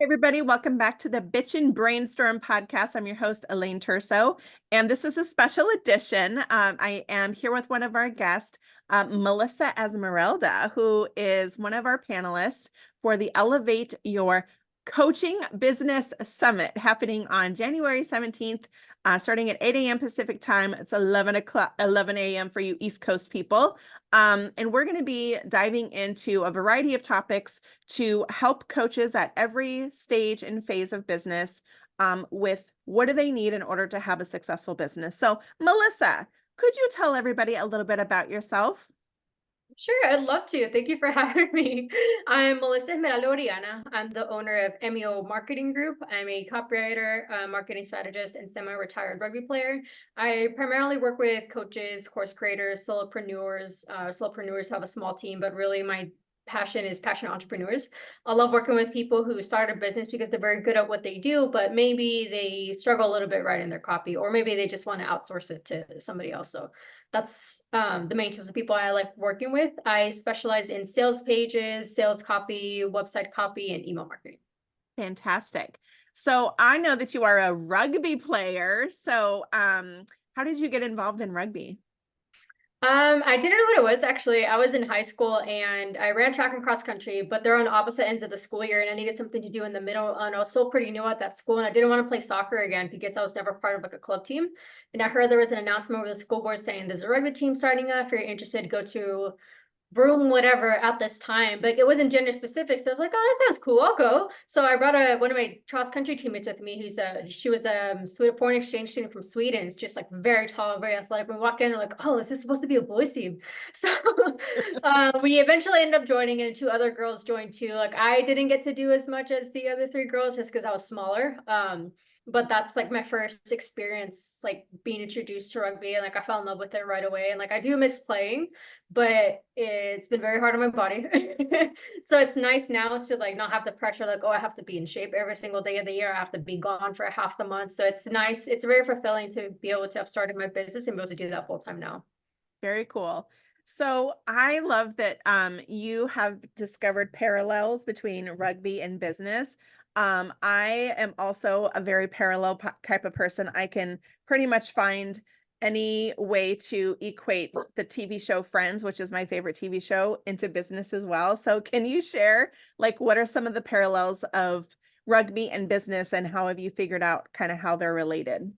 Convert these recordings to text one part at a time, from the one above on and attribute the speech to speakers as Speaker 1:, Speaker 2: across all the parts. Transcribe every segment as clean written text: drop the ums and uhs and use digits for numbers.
Speaker 1: Everybody, welcome back to the Bitch and Brainstorm podcast. I'm your host, Elaine Terso, and this is a special edition. I am here with one of our guests, Melissa Esmeralda, who is one of our panelists for the Elevate Your Coaching Business Summit happening on January 17th, starting at 8 a.m. Pacific time. It's 11 a.m. for you East Coast people. And we're going to be diving into a variety of topics to help coaches at every stage and phase of business with what do they need in order to have a successful business. So, Melissa, could you tell everybody a little bit about yourself?
Speaker 2: Sure, I'd love to. Thank you for having me. I'm Melissa Esmeralda. I'm the owner of MEO Marketing Group. I'm a copywriter, marketing strategist, and semi-retired rugby player. I primarily work with coaches, course creators, solopreneurs who have a small team, but really my passion is passionate entrepreneurs. I love working with people who start a business because they're very good at what they do, but maybe they struggle a little bit writing their copy, or maybe they just want to outsource it to somebody else. So that's the main types of people I like working with. I specialize in sales pages, sales copy, website copy, and email marketing.
Speaker 1: Fantastic. So I know that you are a rugby player. So how did you get involved in rugby?
Speaker 2: I didn't know what it was actually. I was in high school and I ran track and cross country, but they're on opposite ends of the school year and I needed something to do in the middle. And I was still pretty new at that school and I didn't want to play soccer again because I was never part of like a club team. And I heard there was an announcement over the school board saying there's a rugby team starting up. If you're interested, go to room whatever at this time, but it wasn't gender specific. So I was like, oh, that sounds cool. I'll go. So I brought one of my cross country teammates with me. She was a foreign exchange student from Sweden. It's just like very tall, very athletic. We walk in and we're like, oh, is this supposed to be a boys team? So we eventually ended up joining and two other girls joined too. Like I didn't get to do as much as the other three girls just because I was smaller. But that's like my first experience, like being introduced to rugby, and like I fell in love with it right away. And like I do miss playing, but it's been very hard on my body. So it's nice now to like not have the pressure, like, oh, I have to be in shape every single day of the year. I have to be gone for half the month. So it's nice. It's very fulfilling to be able to have started my business and be able to do that full time now.
Speaker 1: Very cool. So I love that you have discovered parallels between rugby and business. I am also a very parallel type of person. I can pretty much find any way to equate the TV show Friends, which is my favorite TV show, into business as well. So can you share, like, what are some of the parallels of rugby and business, and how have you figured out kind of how they're related?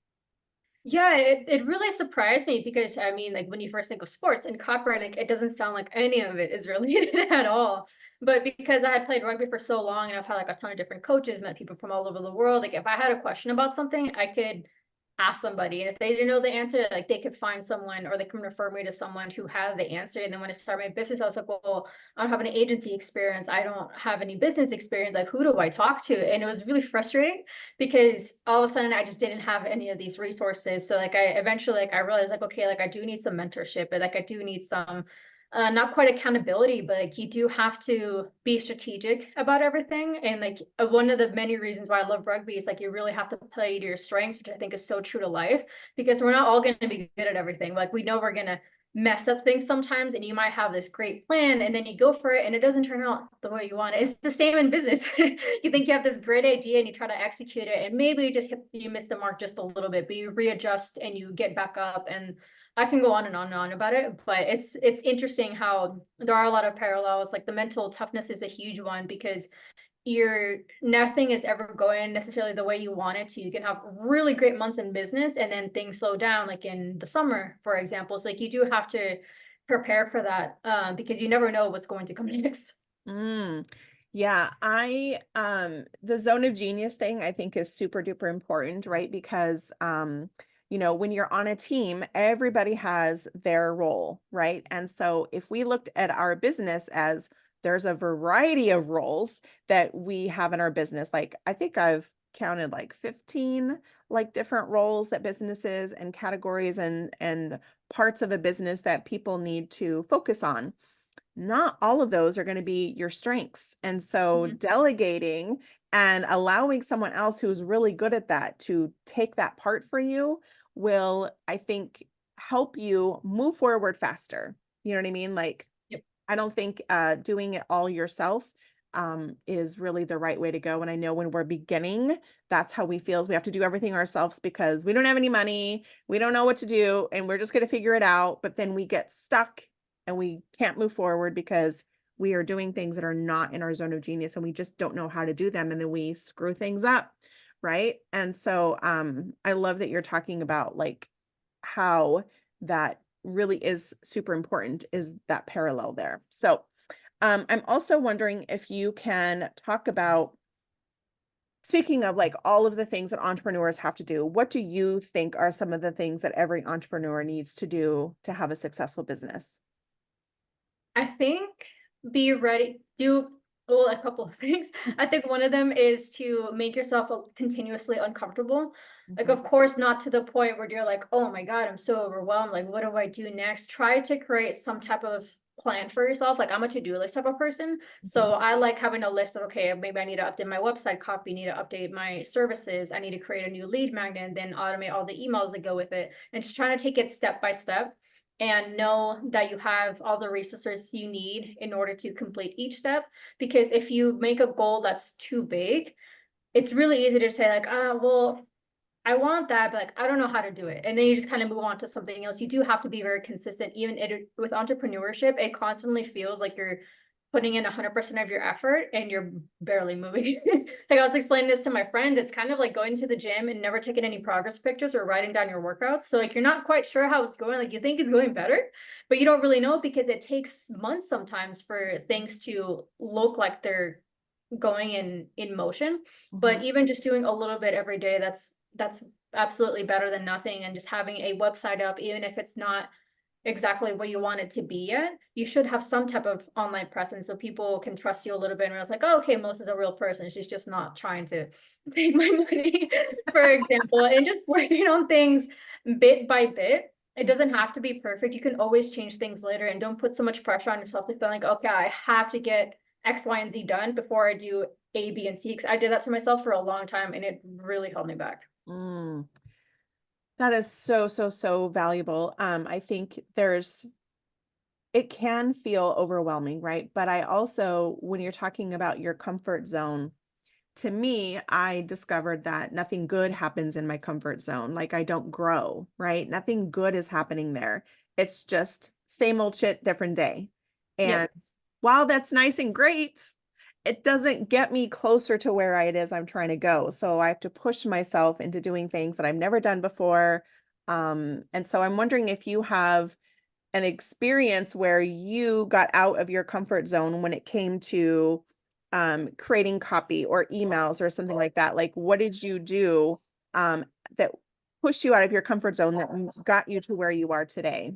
Speaker 2: Yeah, it really surprised me because I mean, like when you first think of sports and copper, like it doesn't sound like any of it is related at all. But because I had played rugby for so long and I've had like a ton of different coaches, met people from all over the world, like if I had a question about something, I could ask somebody. And if they didn't know the answer, like they could find someone or they can refer me to someone who had the answer. And then when I started my business, I was like, well, I don't have any agency experience. I don't have any business experience. Like, who do I talk to? And it was really frustrating because all of a sudden I just didn't have any of these resources. So like I eventually like I realized like, okay, like I do need some mentorship, but like I do need some not quite accountability, but like you do have to be strategic about everything. And like one of the many reasons why I love rugby is like you really have to play to your strengths, which I think is so true to life because we're not all going to be good at everything. Like we know we're going to mess up things sometimes, and you might have this great plan and then you go for it and it doesn't turn out the way you want it. It's the same in business. You think you have this great idea and you try to execute it and maybe you miss the mark just a little bit, but you readjust and you get back up. And I can go on and on and on about it, but it's interesting how there are a lot of parallels. Like the mental toughness is a huge one because you're nothing is ever going necessarily the way you want it to. You can have really great months in business and then things slow down, like in the summer, for example. So like you do have to prepare for that because you never know what's going to come next.
Speaker 1: Mm, yeah, the zone of genius thing I think is super duper important, right? Because when you're on a team, everybody has their role, right? And so if we looked at our business as there's a variety of roles that we have in our business, like I think I've counted like 15 like different roles that businesses and categories and parts of a business that people need to focus on. Not all of those are going to be your strengths. And so
Speaker 2: Mhm.
Speaker 1: delegating and allowing someone else who's really good at that to take that part for you will, I think, help you move forward faster. You know what I mean? Like,
Speaker 2: Yep.
Speaker 1: I don't think doing it all yourself is really the right way to go. And I know when we're beginning, that's how we feel, is we have to do everything ourselves because we don't have any money, we don't know what to do, and we're just going to figure it out. But then we get stuck and we can't move forward because we are doing things that are not in our zone of genius and we just don't know how to do them. And then we screw things up. Right. And so I love that you're talking about like how that really is super important, is that parallel there. So I'm also wondering if you can talk about, speaking of like all of the things that entrepreneurs have to do, what do you think are some of the things that every entrepreneur needs to do to have a successful business?
Speaker 2: I think be ready, do well, a couple of things. I think one of them is to make yourself continuously uncomfortable. Like,
Speaker 1: Mhm,
Speaker 2: of course, not to the point where you're like, oh my God, I'm so overwhelmed. Like, what do I do next? Try to create some type of plan for yourself. Like, I'm a to-do list type of person.
Speaker 1: mhm,
Speaker 2: So I like having a list of, okay, maybe I need to update my website copy, need to update my services. I need to create a new lead magnet and then automate all the emails that go with it. And just trying to take it step by step and know that you have all the resources you need in order to complete each step. Because if you make a goal that's too big, it's really easy to say like, well, I want that, but like I don't know how to do it. And then you just kind of move on to something else. You do have to be very consistent. Even with entrepreneurship, it constantly feels like you're putting in 100% of your effort and you're barely moving. Like I was explaining this to my friend, it's kind of like going to the gym and never taking any progress pictures or writing down your workouts. So like you're not quite sure how it's going. Like you think it's going better, but you don't really know because it takes months sometimes for things to look like they're going in motion.
Speaker 1: mhm,
Speaker 2: But even just doing a little bit every day, that's absolutely better than nothing. And just having a website up, even if it's not exactly what you want it to be yet, you should have some type of online presence so people can trust you a little bit and realize like, oh, okay, Melissa's a real person. She's just not trying to take my money, for example, and just working on things bit by bit. It doesn't have to be perfect. You can always change things later and don't put so much pressure on yourself to feel like, okay, I have to get X, Y, and Z done before I do A, B, and C. Because I did that to myself for a long time and it really held me back.
Speaker 1: mm. That is so, so, so valuable. I think it can feel overwhelming, right? But I also, when you're talking about your comfort zone, to me, I discovered that nothing good happens in my comfort zone. Like I don't grow, right? Nothing good is happening there. It's just same old shit, different day. And
Speaker 2: Yep.
Speaker 1: while that's nice and great, it doesn't get me closer to where it is I'm trying to go. So I have to push myself into doing things that I've never done before. And so I'm wondering if you have an experience where you got out of your comfort zone when it came to creating copy or emails or something like that. Like, what did you do that pushed you out of your comfort zone that got you to where you are today?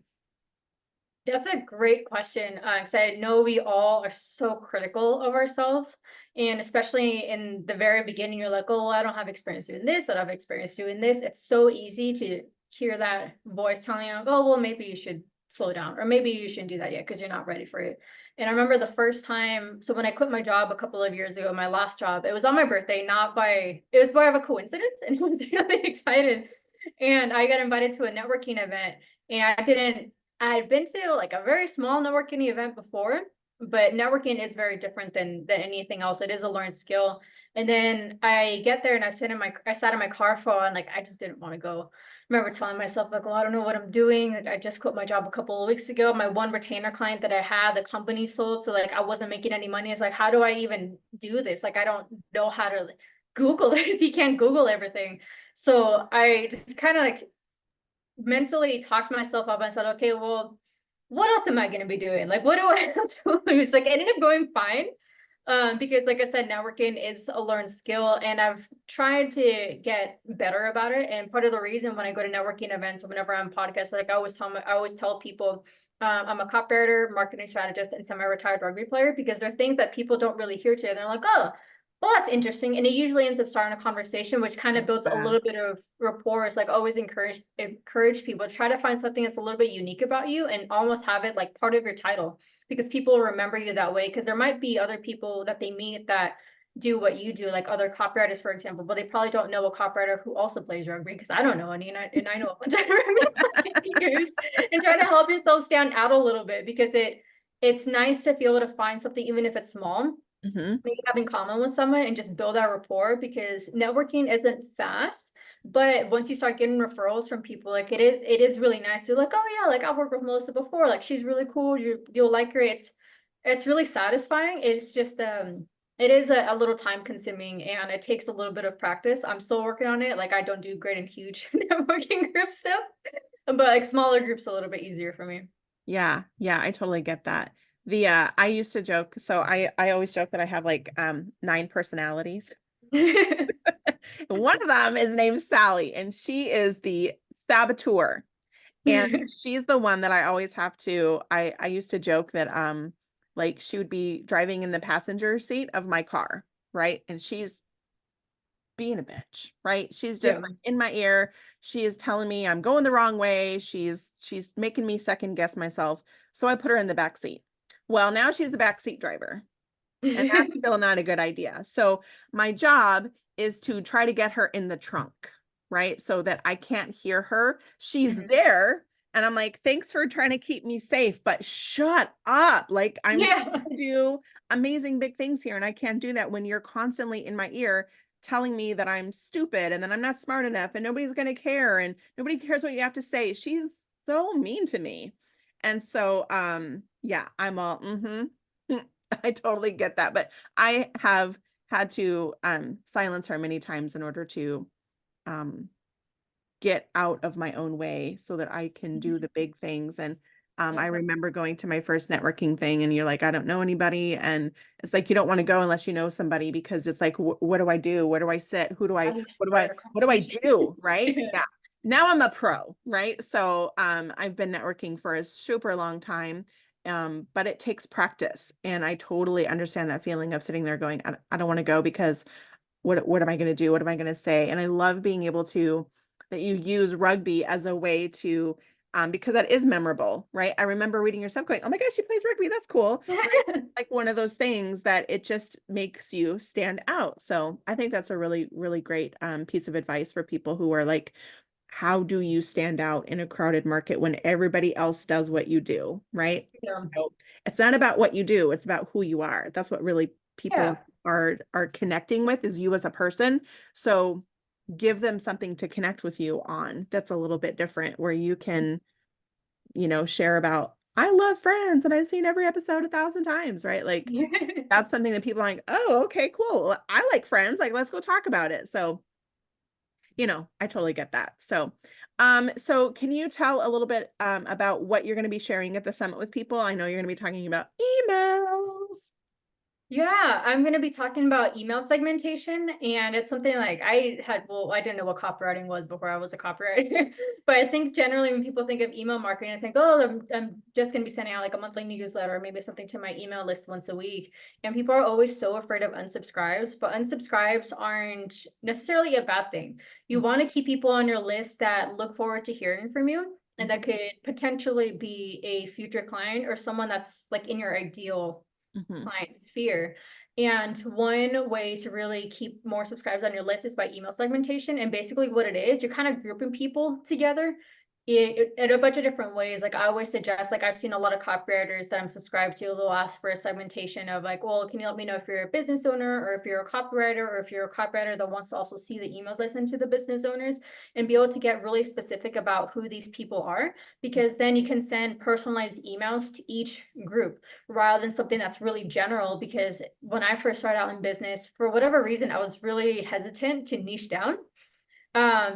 Speaker 2: That's a great question, because I know we all are so critical of ourselves, and especially in the very beginning, you're like, "Oh, I don't have experience doing this. I don't have experience doing this." It's so easy to hear that voice telling you, like, "Oh, well, maybe you should slow down, or maybe you shouldn't do that yet because you're not ready for it." And I remember the first time, so when I quit my job a couple of years ago, my last job, it was on my birthday, not by, it was more of a coincidence, and I was really excited. And I got invited to a networking event, and I had been to like a very small networking event before, but networking is very different than anything else. It is a learned skill. And then I get there and I sat in my car for and like I just didn't want to go. I remember telling myself like, oh, I don't know what I'm doing. Like I just quit my job a couple of weeks ago. My one retainer client that I had, the company sold, so like I wasn't making any money. It's like, how do I even do this? Like I don't know how to Google it. You can't Google everything. So I just kind of like mentally talked myself up and said, okay, well, what else am I going to be doing? Like, what do I have to lose? Like, I ended up going fine. Because like I said, networking is a learned skill and I've tried to get better about it. And part of the reason when I go to networking events or whenever I'm podcasts, like I always tell people, I'm a copywriter, marketing strategist, and semi-retired rugby player because there are things that people don't really hear today. They're like, oh, well, that's interesting. And it usually ends up starting a conversation, which kind of builds a
Speaker 1: Yeah.
Speaker 2: little bit of rapport. It's like always encourage people to try to find something that's a little bit unique about you and almost have it like part of your title because people will remember you that way. Because there might be other people that they meet that do what you do, like other copywriters, for example, but they probably don't know a copywriter who also plays rugby because I don't know any, and I know a bunch of rugby players, and try to help yourself stand out a little bit because it's nice to be able to find something, even if it's small, maybe have in common with someone and just build that rapport, because networking isn't fast. But once you start getting referrals from people, like it is really nice. You're like, oh yeah, like I've worked with Melissa before. Like she's really cool. You'll like her. It's really satisfying. It's just it is a little time consuming, and it takes a little bit of practice. I'm still working on it. Like I don't do great in huge networking groups still, but like smaller groups a little bit easier for me.
Speaker 1: Yeah, yeah, I totally get that. I used to joke, so I always joke that I have like 9 personalities. One of them is named Sally, and she is the saboteur. And she's the one that I always have to, I used to joke that like she would be driving in the passenger seat of my car, right? And she's being a bitch, right? She's just
Speaker 2: Yeah.
Speaker 1: like in my ear. She is telling me I'm going the wrong way. She's making me second guess myself. So I put her in the back seat. Well, now she's the back seat driver. And that's still not a good idea. So my job is to try to get her in the trunk, right? So that I can't hear her. She's
Speaker 2: Mhm.
Speaker 1: there. And I'm like, thanks for trying to keep me safe, but shut up. Like I'm trying
Speaker 2: Yeah.
Speaker 1: to do amazing big things here. And I can't do that when you're constantly in my ear telling me that I'm stupid and that I'm not smart enough and nobody's going to care and nobody cares what you have to say. She's so mean to me. And so yeah, I'm all I totally get that, but I have had to silence her many times in order to um get out of my own way so that I can do the big things. And I
Speaker 2: Yeah.
Speaker 1: remember going to my first networking thing and you're like, I don't know anybody. And it's like, you don't want to go unless you know somebody because it's like, what do I do? Where do I sit?
Speaker 2: How do you
Speaker 1: What do
Speaker 2: start a
Speaker 1: what do I
Speaker 2: conversation?
Speaker 1: do? Right.
Speaker 2: Yeah.
Speaker 1: Yeah. Now I'm a pro, right? So I've been networking for a super long time. But it takes practice. And I totally understand that feeling of sitting there going, I don't want to go because what am I going to do? What am I going to say? And I love being able to that you use rugby as a way to because that is memorable, right? I remember reading your stuff going, oh my gosh, she plays rugby. That's cool. Right? Like one of those things that it just makes you stand out. So I think that's a really, really great piece of advice for people who are like, how do you stand out in a crowded market when everybody else does what you do, right?
Speaker 2: Yeah.
Speaker 1: So it's not about what you do, it's about who you are. That's what really people
Speaker 2: Yeah.
Speaker 1: are connecting with is you as a person. So give them something to connect with you on that's a little bit different where you can, share about I love Friends and I've seen every episode 1,000 times, right? Like that's something that people are like, oh, okay, cool. Well, I like Friends. Like, let's go talk about it. So I totally get that. So can you tell a little bit about what you're going to be sharing at the summit with people? I know you're going to be talking about emails.
Speaker 2: Yeah, I'm going to be talking about email segmentation, and it's something like I didn't know what copywriting was before I was a copywriter. But I think generally when people think of email marketing, I think, oh, I'm just going to be sending out like a monthly newsletter, or maybe something to my email list once a week. And people are always so afraid of unsubscribes, but unsubscribes aren't necessarily a bad thing. You want to keep people on your list that look forward to hearing from you, and that could potentially be a future client or someone that's like in your ideal
Speaker 1: Mhm,
Speaker 2: client sphere. And one way to really keep more subscribers on your list is by email segmentation. And basically, what it is, you're kind of grouping people together in a bunch of different ways. Like I always suggest, like I've seen a lot of copywriters that I'm subscribed to, they'll ask for a segmentation of like, well, can you let me know if you're a business owner or if you're a copywriter or if you're a copywriter that wants to also see the emails I send to the business owners, and be able to get really specific about who these people are, because then you can send personalized emails to each group rather than something that's really general. Because when I first started out in business, for whatever reason, I was really hesitant to niche down,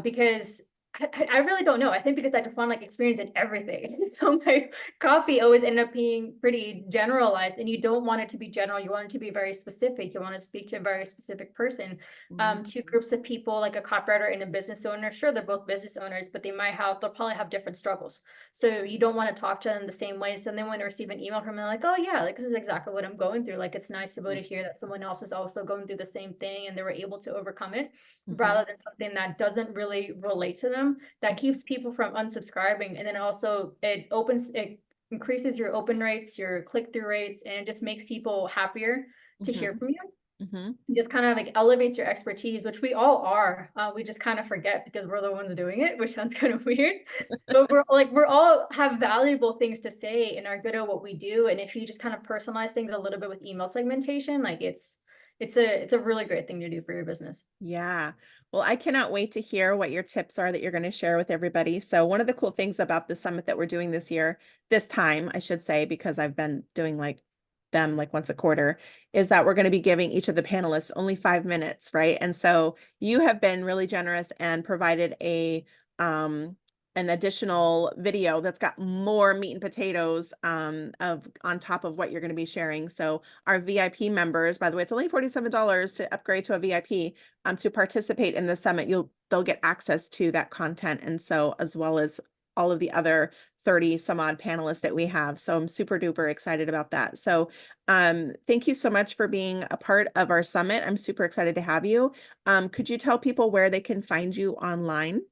Speaker 2: because I really don't know. I think because I just want like experience in everything. So my copy always ended up being pretty generalized, and you don't want it to be general. You want it to be very specific. You want to speak to a very specific person.
Speaker 1: mhm,
Speaker 2: Two groups of people, like a copywriter and a business owner. Sure, they're both business owners, but they'll probably have different struggles. So you don't want to talk to them the same way. So then when they receive an email from them, like, oh yeah, like this is exactly what I'm going through. Like it's nice to be able to hear that someone else is also going through the same thing and they were able to overcome it,
Speaker 1: mhm,
Speaker 2: rather than something that doesn't really relate to them, that keeps people from unsubscribing. And then also it increases your open rates, your click-through rates, and it just makes people happier to hear
Speaker 1: mhm,
Speaker 2: from you.
Speaker 1: Mhm.
Speaker 2: just kind of like elevates your expertise, which we all are. We just kind of forget because we're the ones doing it, which sounds kind of weird. But we're all have valuable things to say and are good at what we do. And if you just kind of personalize things a little bit with email segmentation, like it's a really great thing to do for your business.
Speaker 1: Yeah. Well, I cannot wait to hear what your tips are that you're going to share with everybody. So, one of the cool things about the summit that we're doing this year, this time, I should say, because I've been doing like once a quarter, is that we're going to be giving each of the panelists only 5 minutes, right? And so you have been really generous and provided an additional video that's got more meat and potatoes of on top of what you're going to be sharing. So our VIP members, by the way, it's only $47 to upgrade to a VIP to participate in the summit. They'll get access to that content, and so as well as all of the other 30 some odd panelists that we have. So I'm super duper excited about that. So thank you so much for being a part of our summit. I'm super excited to have you. Could you tell people where they can find you online?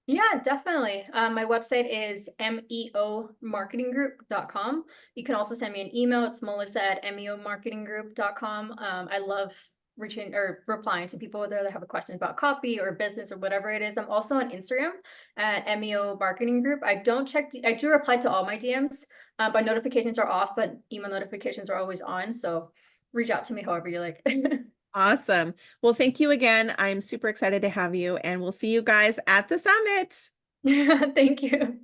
Speaker 2: Yeah, definitely. My website is meomarketinggroup.com. You can also send me an email. It's melissa@meomarketinggroup.com. I love reaching or replying to people whether they have a question about copy or business or whatever it is. I'm also on Instagram at MEO Marketing Group. I do reply to all my DMs, but notifications are off, but email notifications are always on. So reach out to me however you like.
Speaker 1: Awesome. Well, thank you again. I'm super excited to have you, and we'll see you guys at the summit.
Speaker 2: Thank you.